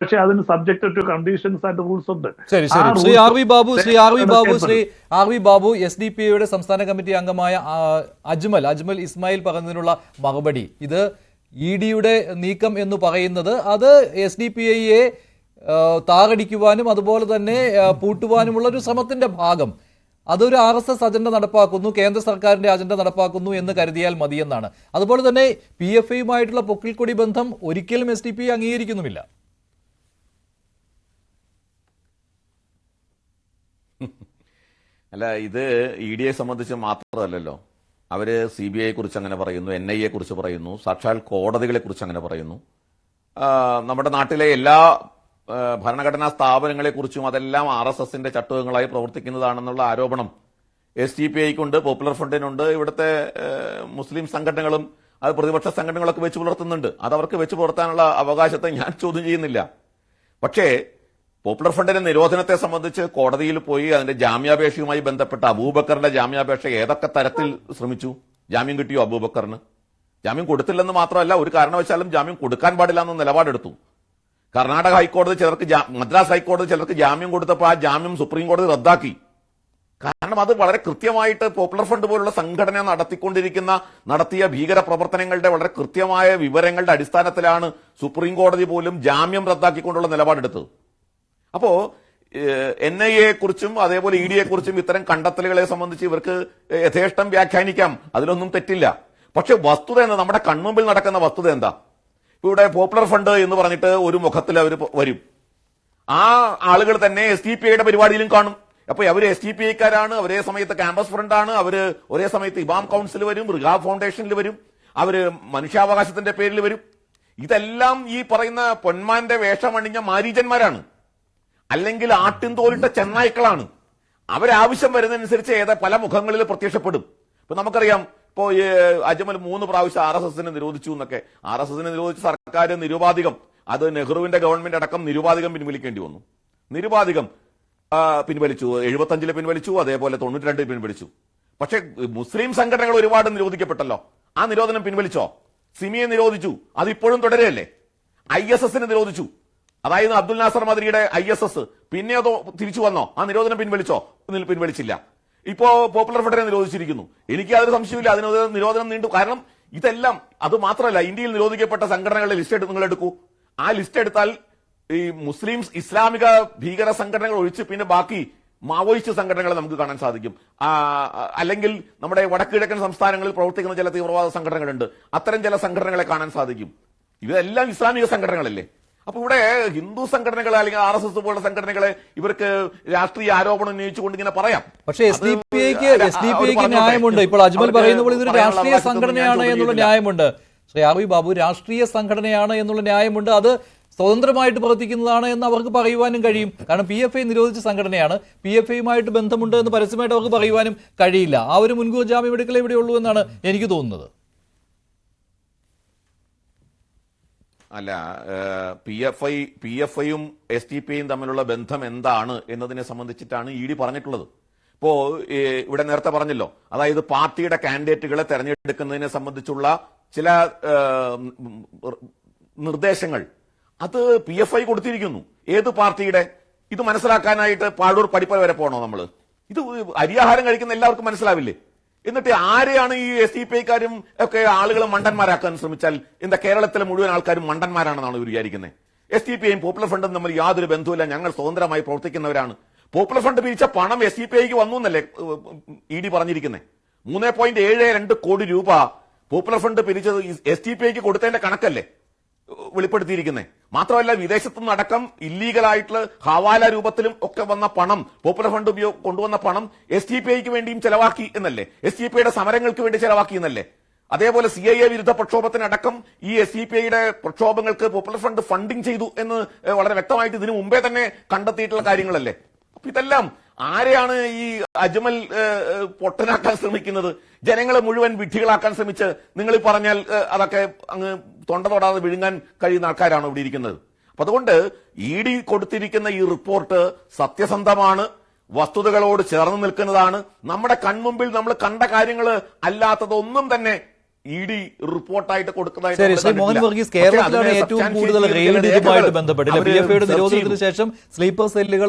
പക്ഷെ അതിന് subject to conditions and rules ഉണ്ട്. ശരി ശരി ശ്രീ ആർ വി ബാബു SDPIയുടെ സംസ്ഥാന കമ്മിറ്റി അംഗമായ അജ്മൽ ഇസ്മായിൽ പറഞ്ഞതിനുള്ള മറുപടി, ഇത് EDയുടെ നീക്കം എന്ന് പറയുന്നത് അത് SDPIയെ താറടിക്കുവാനും അതുപോലെ തന്നെ പൂട്ടുവാനുമുള്ള ഒരു ശ്രമത്തിന്റെ ഭാഗം, അതൊരു RSS അജണ്ട നടപ്പാക്കുന്നു, കേന്ദ്ര സർക്കാരിന്റെ അജണ്ട നടപ്പാക്കുന്നു എന്ന് കരുതിയാൽ മതിയെന്നാണ്. അതുപോലെ തന്നെ PFIയുമായിട്ടുള്ള പൊക്കിൾക്കൊടി ബന്ധം ഒരിക്കലും SDPI അംഗീകരിക്കുന്നുമില്ല. അല്ല, ഇത് EDയെ സംബന്ധിച്ച് മാത്രമല്ലല്ലോ. അവര് CBIയെ കുറിച്ച് അങ്ങനെ പറയുന്നു, NIA കുറിച്ച് പറയുന്നു, സാക്ഷാൽ കോടതികളെ കുറിച്ച് അങ്ങനെ പറയുന്നു. നമ്മുടെ നാട്ടിലെ എല്ലാ ഭരണഘടനാ സ്ഥാപനങ്ങളെ കുറിച്ചും അതെല്ലാം RSSന്റെ ചട്ടുകങ്ങളായി പ്രവർത്തിക്കുന്നതാണെന്നുള്ള ആരോപണം SDPIക്കുണ്ട്, പോപ്പുലർ ഫ്രണ്ടിനുണ്ട്. ഇവിടുത്തെ മുസ്ലിം സംഘടനകളും അത് പ്രതിപക്ഷ സംഘടനകളൊക്കെ വെച്ച് പുലർത്തുന്നുണ്ട്. അത് അവർക്ക് വെച്ച് പുലർത്താനുള്ള അവകാശത്തെ ഞാൻ ചോദ്യം ചെയ്യുന്നില്ല. പക്ഷേ പോപ്പുലർ ഫ്രണ്ടിന്റെ നിരോധനത്തെ സംബന്ധിച്ച് കോടതിയിൽ പോയി അതിന്റെ ജാമ്യാപേക്ഷയുമായി ബന്ധപ്പെട്ട അബൂബക്കറിന്റെ ജാമ്യാപേക്ഷ ഏതൊക്കെ തരത്തിൽ ശ്രമിച്ചു? ജാമ്യം കിട്ടിയോ അബൂബക്കറിന്? ജാമ്യം കൊടുത്തില്ലെന്ന് മാത്രമല്ല, ഒരു കാരണവശാലും ജാമ്യം കൊടുക്കാൻ പാടില്ല എന്ന നിലപാടെടുത്തു. കർണാടക ഹൈക്കോടതി ചിലർക്ക്, മദ്രാസ് ഹൈക്കോടതി ചിലർക്ക് ജാമ്യം കൊടുത്തപ്പോൾ ആ ജാമ്യം സുപ്രീം കോടതി റദ്ദാക്കി. കാരണം അത് വളരെ കൃത്യമായിട്ട് പോപ്പുലർ ഫ്രണ്ട് പോലുള്ള സംഘടന നടത്തിയ ഭീകര പ്രവർത്തനങ്ങളുടെ വളരെ കൃത്യമായ വിവരങ്ങളുടെ അടിസ്ഥാനത്തിലാണ് സുപ്രീം കോടതി പോലും ജാമ്യം റദ്ദാക്കിക്കൊണ്ടുള്ള നിലപാടെടുത്തത്. അപ്പോ NIA കുറിച്ചും അതേപോലെ EDയെ കുറിച്ചും ഇത്തരം കണ്ടെത്തലുകളെ സംബന്ധിച്ച് ഇവർക്ക് യഥേഷ്ടം വ്യാഖ്യാനിക്കാം, അതിലൊന്നും തെറ്റില്ല. പക്ഷെ വസ്തുത എന്താ? നമ്മുടെ കൺമുമ്പിൽ നടക്കുന്ന വസ്തുത എന്താ? ഇവിടെ പോപ്പുലർ ഫ്രണ്ട് എന്ന് പറഞ്ഞിട്ട് ഒരു മുഖത്തിൽ അവർ വരും, ആ ആളുകൾ തന്നെ SDPIയുടെ പരിപാടിയിലും കാണും. അപ്പൊ അവര് SDPIക്കാരാണ്, ഒരേ സമയത്ത് ക്യാമ്പസ് ഫ്രണ്ടാണ്, അവര് ഒരേ സമയത്ത് ഇമാം കൗൺസിൽ വരും, റിഹാബ് ഫൗണ്ടേഷനിൽ വരും, അവര് മനുഷ്യാവകാശത്തിന്റെ പേരിൽ വരും. ഇതെല്ലാം ഈ പറയുന്ന പൊന്മാന്റെ വേഷമണിഞ്ഞ മാരീചന്മാരാണ്, അല്ലെങ്കിൽ ആട്ടിൻതോലിട്ട ചെന്നായ്ക്കളാണ്. അവരാവശ്യം വരുന്നതനുസരിച്ച് പല മുഖങ്ങളിൽ പ്രത്യക്ഷപ്പെടും. ഇപ്പൊ നമുക്കറിയാം, ഇപ്പോ അജ്മൽ 3 പ്രാവശ്യം RSSനെ നിരോധിച്ചു എന്നൊക്കെ. RSSനെ നിരോധിച്ച സർക്കാർ നിരുപാധികം, അത് നെഹ്റുവിന്റെ ഗവൺമെന്റ് അടക്കം നിരുപാധികം പിൻവലിക്കേണ്ടി വന്നു. നിരുപാധികം പിൻവലിച്ചു, 75 പിൻവലിച്ചു, അതേപോലെ 92 പിൻവലിച്ചു. പക്ഷെ മുസ്ലിം സംഘടനകൾ ഒരുപാട് നിരോധിക്കപ്പെട്ടല്ലോ. ആ നിരോധനം പിൻവലിച്ചോ? സിമിയെ നിരോധിച്ചു, അതിപ്പോഴും തുടരുകയല്ലേ. ISSനെ നിരോധിച്ചു, അതായത് അബ്ദുൽ നാസർ മദരിയുടെ ISS, പിന്നെ അതോ തിരിച്ചു വന്നോ? ആ നിരോധനം പിൻവലിച്ചോ? പിൻവലിച്ചില്ല. ഇപ്പോ പോപ്പുലർ ഫ്രണ്ടിനെ നിരോധിച്ചിരിക്കുന്നു. എനിക്ക് യാതൊരു സംശയമില്ല, അതിന് നിരോധനം നീണ്ടു. കാരണം ഇതെല്ലാം, അത് മാത്രമല്ല, ഇന്ത്യയിൽ നിരോധിക്കപ്പെട്ട സംഘടനകളുടെ ലിസ്റ്റ് നിങ്ങൾ എടുക്കൂ. ആ ലിസ്റ്റ് എടുത്താൽ ഈ മുസ്ലിം ഇസ്ലാമിക ഭീകര സംഘടനകൾ ഒഴിച്ച് പിന്നെ ബാക്കി മാവോയിസ്റ്റ് സംഘടനകളെ നമുക്ക് കാണാൻ സാധിക്കും. അല്ലെങ്കിൽ നമ്മുടെ വടക്കുകിഴക്കൻ സംസ്ഥാനങ്ങളിൽ പ്രവർത്തിക്കുന്ന ചില തീവ്രവാദ സംഘടനകളുണ്ട്, അത്തരം ചില സംഘടനകളെ കാണാൻ സാധിക്കും. ഇതെല്ലാം ഇസ്ലാമിക സംഘടനകളല്ലേ. അപ്പൊ ഇവിടെ ഹിന്ദു സംഘടനകളെ അല്ലെങ്കിൽ RSS പോലുള്ള സംഘടനകളെ ഇവർക്ക് രാഷ്ട്രീയ ആരോപണം ഉന്നയിച്ചുകൊണ്ട് ഇങ്ങനെ പറയാം. പക്ഷേ SDPIക്ക് ന്യായമുണ്ട്. ഇപ്പോൾ അജ്മൽ പറയുന്ന പോലെ ഇതൊരു രാഷ്ട്രീയ സംഘടനയാണ് എന്നുള്ള ന്യായമുണ്ട്. ശ്രീ ആർ വി ബാബു, രാഷ്ട്രീയ സംഘടനയാണ് എന്നുള്ള ന്യായമുണ്ട്. അത് സ്വതന്ത്രമായിട്ട് പ്രവർത്തിക്കുന്നതാണ് എന്ന് അവർക്ക് പറയുവാനും കഴിയും. കാരണം PFI നിരോധിച്ച സംഘടനയാണ്, PFIയുമായിട്ട് ബന്ധമുണ്ട് എന്ന് പരസ്യമായിട്ട് അവർക്ക് പറയുവാനും കഴിയില്ല. ആ ഒരു മുൻകൂർ ജാമ്യം എടുക്കൽ എവിടെയുള്ളൂ എന്നാണ് എനിക്ക് തോന്നുന്നത്. അല്ല, PFIയും SDPIയും തമ്മിലുള്ള ബന്ധം എന്താണ് എന്നതിനെ സംബന്ധിച്ചിട്ടാണ് ED പറഞ്ഞിട്ടുള്ളത്. ഇപ്പോ ഇവിടെ നേരത്തെ പറഞ്ഞല്ലോ, അതായത് പാർട്ടിയുടെ കാൻഡിഡേറ്റുകളെ തെരഞ്ഞെടുക്കുന്നതിനെ സംബന്ധിച്ചുള്ള ചില നിർദ്ദേശങ്ങൾ അത് PFI കൊടുത്തിരിക്കുന്നു. ഏത് പാർട്ടിയുടെ? ഇത് മനസ്സിലാക്കാനായിട്ട് പാഴൂർ പടിപ്പര വരെ പോകണോ നമ്മൾ? ഇത് അരിയാഹാരം കഴിക്കുന്ന എല്ലാവർക്കും മനസ്സിലാവില്ലേ? എന്നിട്ട് ആരെയാണ് ഈ SDPIക്കാരും ഒക്കെ ആളുകളെ മണ്ടന്മാരാക്കാൻ ശ്രമിച്ചാൽ എന്താ കേരളത്തിലെ മുഴുവൻ ആൾക്കാരും മണ്ടന്മാരാണെന്നാണ് ഇവർ വിചാരിക്കുന്നത്? SDPIയും പോപ്പുലർ ഫ്രണ്ടും തമ്മിൽ യാതൊരു ബന്ധവുമില്ല, ഞങ്ങൾ സ്വതന്ത്രമായി പ്രവർത്തിക്കുന്നവരാണ്. പോപ്പുലർ ഫ്രണ്ട് പിരിച്ച പണം SDPIക്ക് വന്നു എന്നല്ലേ ED പറഞ്ഞിരിക്കുന്നത്? 3.72 കോടി രൂപ പോപ്പുലർ ഫ്രണ്ട് പിരിച്ചത് SDPIക്ക് കൊടുത്തതിന്റെ കണക്കല്ലേ വെളിപ്പെടുത്തിയിരിക്കുന്നത്. മാത്രമല്ല, വിദേശത്തുനിന്നടക്കം ഇല്ലീഗലായിട്ടുള്ള ഹവാല രൂപത്തിലും ഒക്കെ വന്ന പണം, പോപ്പുലർ ഫണ്ട് കൊണ്ടുവന്ന പണം SDPIക്ക് വേണ്ടിയും ചെലവാക്കി എന്നല്ലേ, SDPIയുടെ സമരങ്ങൾക്ക് വേണ്ടി ചെലവാക്കി എന്നല്ലേ. അതേപോലെ CIA വിരുദ്ധ പ്രക്ഷോഭത്തിനടക്കം ഈ SDPIയുടെ പ്രക്ഷോഭങ്ങൾക്ക് പോപ്പുലർ ഫണ്ട് ഫണ്ടിങ് ചെയ്തു എന്ന് വളരെ വ്യക്തമായിട്ട് ഇതിനു മുമ്പേ തന്നെ കണ്ടെത്തിയിട്ടുള്ള കാര്യങ്ങളല്ലേ. അപ്പൊ ഇതെല്ലാം ആരെയാണ് ഈ അജ്മൽ പൊട്ടനാക്കാൻ ശ്രമിക്കുന്നത്? ജനങ്ങളെ മുഴുവൻ വിഡ്ഢികളാക്കാൻ ശ്രമിച്ച് നിങ്ങൾ പറഞ്ഞാൽ അതൊക്കെ അങ്ങ് തൊണ്ട തൊടാതെ വിഴുങ്ങാൻ കഴിയുന്ന ആൾക്കാരാണ് ഇവിടെ ഇരിക്കുന്നത്. അപ്പൊ അതുകൊണ്ട് ED കൊടുത്തിരിക്കുന്ന ഈ റിപ്പോർട്ട് സത്യസന്ധമാണ്, വസ്തുതകളോട് ചേർന്ന് നിൽക്കുന്നതാണ്. നമ്മുടെ കൺമുമ്പിൽ നമ്മൾ കണ്ട കാര്യങ്ങൾ അല്ലാത്തതൊന്നും തന്നെ ED റിപ്പോർട്ടായിട്ട് കൊടുക്കുന്നതായിട്ട് ശരി, നമ്മൾ ശ്രീ മോഹൻ കണ്ടിട്ടില്ല. വർഗീസ്, പക്ഷേ കേരളത്തിലാണ് അതിനെ ഏറ്റവും substantiate കൂടുതൽ ചെയ്തിരിക്കുന്ന റെയ്ഡ് ഇതുമായിട്ട് രേഖകൾ ബന്ധപ്പെട്ടില്ല. അവര് PFIയുടെ search നിരോധനത്തിന് ചെയ്തു. ശേഷം സ്ലീപ്പർ സെല്ലുകൾ